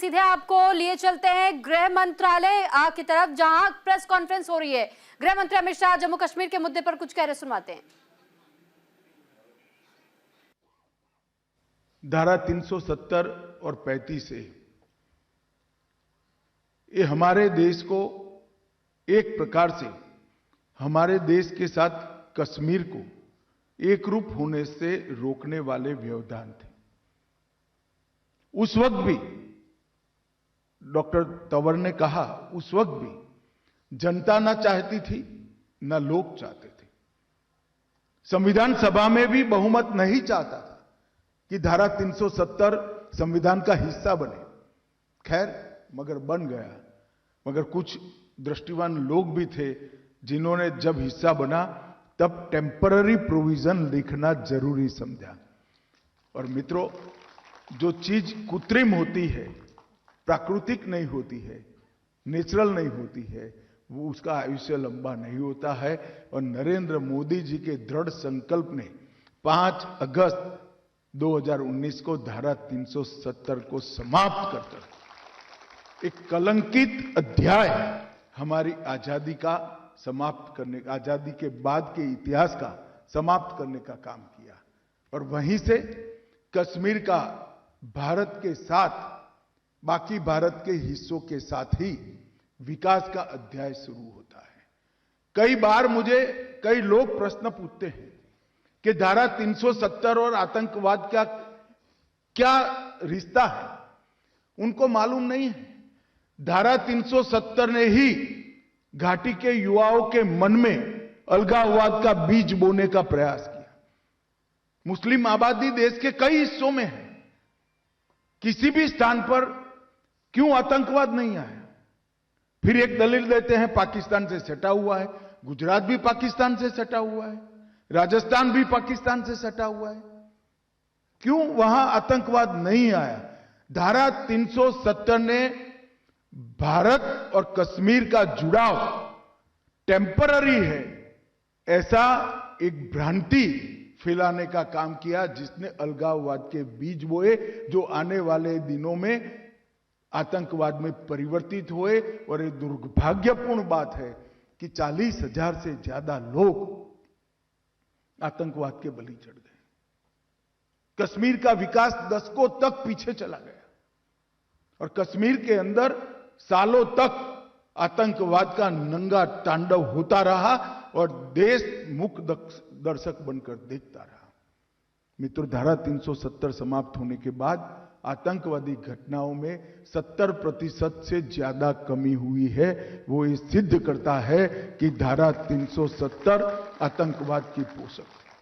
सीधे आपको लिए चलते हैं गृह मंत्रालय की तरफ, जहां प्रेस कॉन्फ्रेंस हो रही है। गृह मंत्री अमित शाह जम्मू कश्मीर के मुद्दे पर कुछ कह रहे, सुनवाते हैं। धारा 370 और 35 से ये हमारे देश को एक प्रकार से हमारे देश के साथ कश्मीर को एक रूप होने से रोकने वाले व्यवधान थे। उस वक्त भी डॉक्टर तंवर ने कहा, उस वक्त भी जनता ना चाहती थी ना लोग चाहते थे। संविधान सभा में भी बहुमत नहीं चाहता था कि धारा 370 संविधान का हिस्सा बने। खैर, मगर बन गया। मगर कुछ दृष्टिवान लोग भी थे जिन्होंने जब हिस्सा बना तब टेम्पररी प्रोविजन लिखना जरूरी समझा। और मित्रों, जो चीज कृत्रिम होती है, प्राकृतिक नहीं होती है, नेचुरल नहीं होती है, वो उसका आयुष्य लंबा नहीं होता है। और नरेंद्र मोदी जी के दृढ़ संकल्प ने 5 अगस्त 2019 को धारा 370 को समाप्त कर एक कलंकित अध्याय हमारी आजादी का समाप्त करने, आजादी के बाद के इतिहास का समाप्त करने का काम किया। और वहीं से कश्मीर का भारत के साथ, बाकी भारत के हिस्सों के साथ ही विकास का अध्याय शुरू होता है। कई बार मुझे कई लोग प्रश्न पूछते हैं कि धारा 370 और आतंकवाद का क्या रिश्ता है। उनको मालूम नहीं है, धारा 370 ने ही घाटी के युवाओं के मन में अलगाववाद का बीज बोने का प्रयास किया। मुस्लिम आबादी देश के कई हिस्सों में है, किसी भी स्थान पर क्यों आतंकवाद नहीं आया? फिर एक दलील देते हैं पाकिस्तान से सटा हुआ है। गुजरात भी पाकिस्तान से सटा हुआ है, राजस्थान भी पाकिस्तान से सटा हुआ है, क्यों वहां आतंकवाद नहीं आया? धारा 370 ने भारत और कश्मीर का जुड़ाव टेम्पररी है ऐसा एक भ्रांति फैलाने का काम किया, जिसने अलगाववाद के बीज बोए जो आने वाले दिनों में आतंकवाद में परिवर्तित हुए। और ये दुर्भाग्यपूर्ण बात है कि 40,000 से ज्यादा लोग आतंकवाद के बलि चढ़ गए। कश्मीर का विकास दशकों तक पीछे चला गया और कश्मीर के अंदर सालों तक आतंकवाद का नंगा तांडव होता रहा और देश मूक दर्शक बनकर देखता रहा। मित्रों, धारा 370 समाप्त होने के बाद आतंकवादी घटनाओं में 70% से ज्यादा कमी हुई है। वो ये सिद्ध करता है कि धारा 370 आतंकवाद की पोषक है।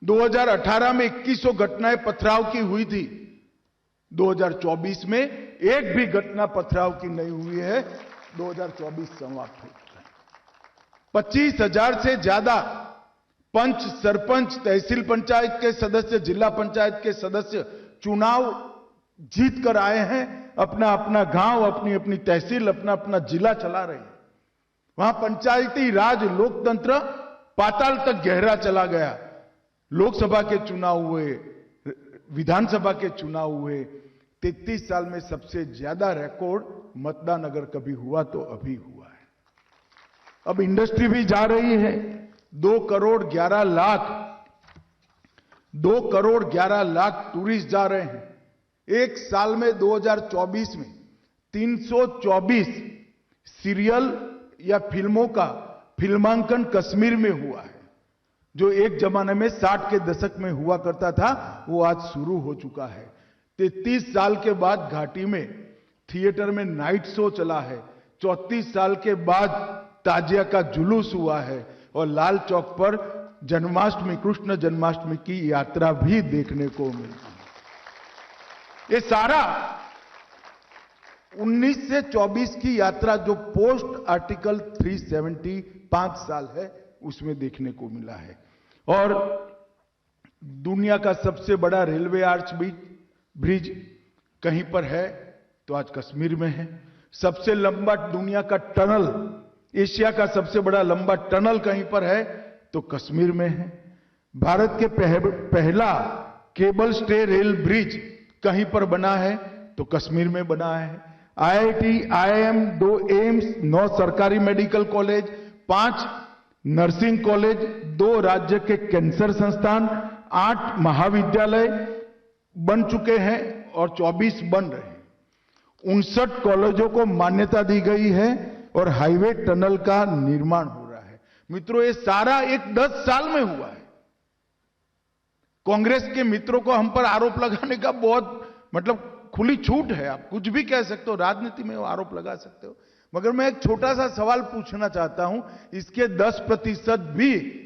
2018 में 2100 घटनाएं पथराव की हुई थी। 2024 में एक भी घटना पथराव की नहीं हुई है। 2024 समाप्त हो चुका है। 25,000 से ज्यादा पंच, सरपंच, तहसील पंचायत के सदस्य, जिला पंचायत के सदस्य चुनाव जीत कर आए हैं। अपना अपना गांव, अपनी अपनी तहसील, अपना अपना जिला चला रहे हैं। वहां पंचायती राज लोकतंत्र पाताल तक गहरा चला गया। लोकसभा के चुनाव हुए, विधानसभा के चुनाव हुए। 33 साल में सबसे ज्यादा रिकॉर्ड मतदान अगर कभी हुआ तो अभी हुआ है। अब इंडस्ट्री भी जा रही है। 2 करोड़ 11 लाख टूरिस्ट जा रहे हैं। एक साल में 2024 में 324 सीरियल या फिल्मों का फिल्मांकन कश्मीर में हुआ है। जो एक जमाने में 60 के दशक में हुआ करता था, वो आज शुरू हो चुका है। 33 साल के बाद घाटी में थिएटर में नाइट शो चला है। 34 साल के बाद ताजिया का जुलूस हुआ है और लाल चौक पर जन्माष्टमी, कृष्ण जन्माष्टमी की यात्रा भी देखने को मिलती है। ये सारा 19 से 24 की यात्रा जो पोस्ट आर्टिकल 370 5 साल है, उसमें देखने को मिला है। और दुनिया का सबसे बड़ा रेलवे आर्च ब्रिज कहीं पर है तो आज कश्मीर में है। सबसे लंबा दुनिया का टनल, एशिया का सबसे बड़ा लंबा टनल कहीं पर है तो कश्मीर में है। भारत के पहला केबल स्टे रेल ब्रिज कहीं पर बना है तो कश्मीर में बना है। आईआईटी, आईआईएम, 2 एम्स, 9 सरकारी मेडिकल कॉलेज, 5 नर्सिंग कॉलेज, 2 राज्य के कैंसर संस्थान, 8 महाविद्यालय बन चुके हैं और 24 बन रहे हैं। 59 कॉलेजों को मान्यता दी गई है और हाईवे टनल का निर्माण हो रहा है। मित्रों, ये सारा एक 10 साल में हुआ है। कांग्रेस के मित्रों को हम पर आरोप लगाने का बहुत खुली छूट है। आप कुछ भी कह सकते हो, राजनीति में आरोप लगा सकते हो, मगर मैं एक छोटा सा सवाल पूछना चाहता हूं, इसके 10% भी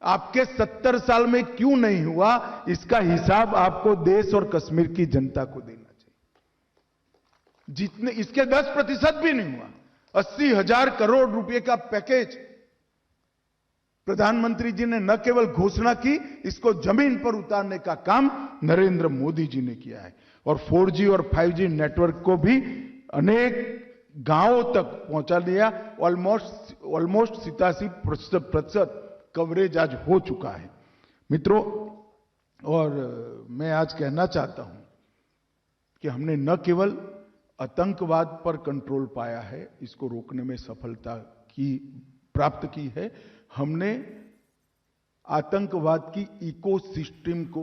आपके 70 साल में क्यों नहीं हुआ? इसका हिसाब आपको देश और कश्मीर की जनता को देना चाहिए। जितने इसके 10% भी नहीं हुआ। 80,000 करोड़ रुपए का पैकेज प्रधानमंत्री जी ने न केवल घोषणा की, इसको जमीन पर उतारने का काम नरेंद्र मोदी जी ने किया है। और 4G और 5G नेटवर्क को भी अनेक गांवों तक पहुंचा दिया। ऑलमोस्ट 87% कवरेज आज हो चुका है। मित्रों, और मैं आज कहना चाहता हूं कि हमने न केवल आतंकवाद पर कंट्रोल पाया है, इसको रोकने में सफलता प्राप्त की है, हमने आतंकवाद की इकोसिस्टम को